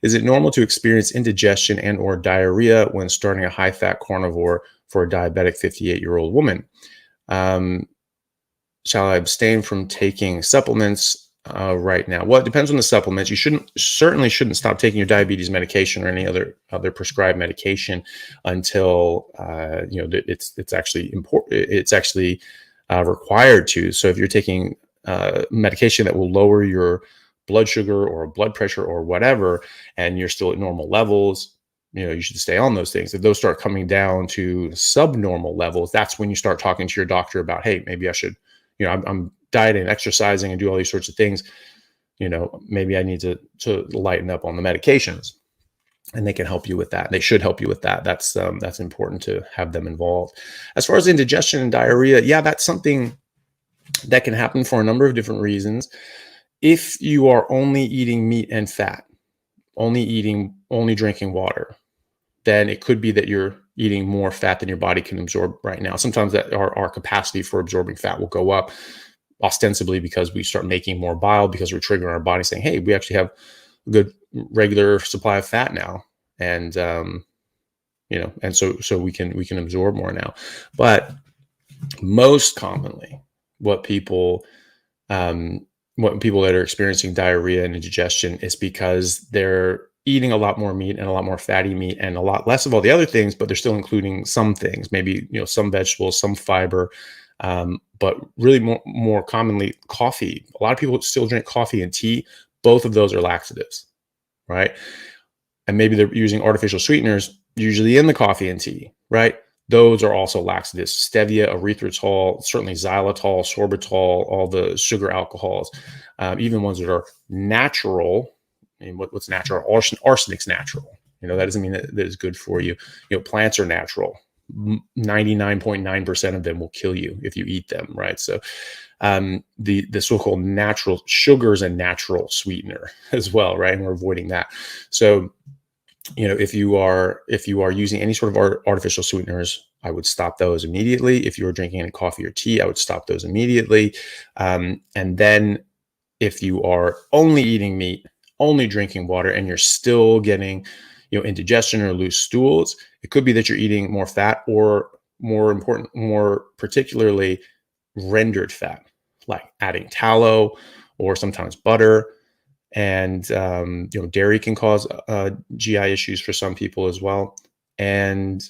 Is it normal to experience indigestion and or diarrhea when starting a high-fat carnivore for a diabetic 58-year-old woman? Shall I abstain from taking supplements right now? Well, it depends on the supplements. You certainly shouldn't stop taking your diabetes medication or any other prescribed medication until it's actually important. It's actually required to. So if you're taking medication that will lower your blood sugar or blood pressure or whatever, and you're still at normal levels, you should stay on those things. If those start coming down to subnormal levels, that's when you start talking to your doctor about, hey, maybe I should, I'm dieting, exercising, and do all these sorts of things. Maybe I need to lighten up on the medications, and they can help you with that. They should help you with that. That's important to have them involved. As far as indigestion and diarrhea, yeah, that's something that can happen for a number of different reasons. If you are only eating meat and fat, only drinking water, then it could be that you're eating more fat than your body can absorb right now. Sometimes that our capacity for absorbing fat will go up, ostensibly because we start making more bile, because we're triggering our body saying, hey, we actually have a good regular supply of fat now. And, and so we can absorb more now. But most commonly, what people that are experiencing diarrhea and indigestion is because they're eating a lot more meat and a lot more fatty meat and a lot less of all the other things, but they're still including some things, maybe, some vegetables, some fiber, but really more commonly coffee. A lot of people still drink coffee and tea. Both of those are laxatives, right? And maybe they're using artificial sweeteners, usually in the coffee and tea, right? Those are also laxatives. Stevia, erythritol, certainly xylitol, sorbitol, all the sugar alcohols, even ones that are natural. I mean, what's natural? Arsenic's natural. That doesn't mean that it's good for you. Plants are natural. 99.9% of them will kill you if you eat them, right? So the so-called natural sugars and natural sweetener as well, right? And we're avoiding that. So if you are using any sort of artificial sweeteners, I would stop those immediately. If you are drinking any coffee or tea, I would stop those immediately. And then if you are only eating meat, only drinking water, and you're still getting, indigestion or loose stools, it could be that you're eating more fat, or more particularly rendered fat, like adding tallow or sometimes butter. And, dairy can cause GI issues for some people as well. And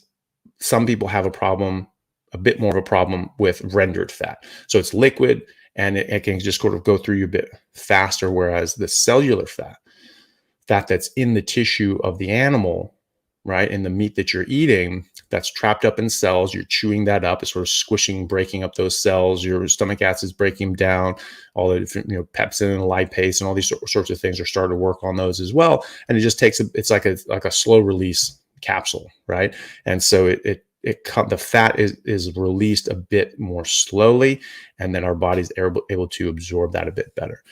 some people have a bit more of a problem with rendered fat. So it's liquid and it can just sort of go through you a bit faster. Whereas the cellular fat that's in the tissue of the animal, right, in the meat that you're eating, that's trapped up in cells, you're chewing that up, it's sort of squishing, breaking up those cells, your stomach acid's breaking them down, all the different, pepsin and lipase and all these sorts of things are starting to work on those as well. And it just takes, it's like a slow release capsule, right? And so the fat is released a bit more slowly, and then our body's able to absorb that a bit better.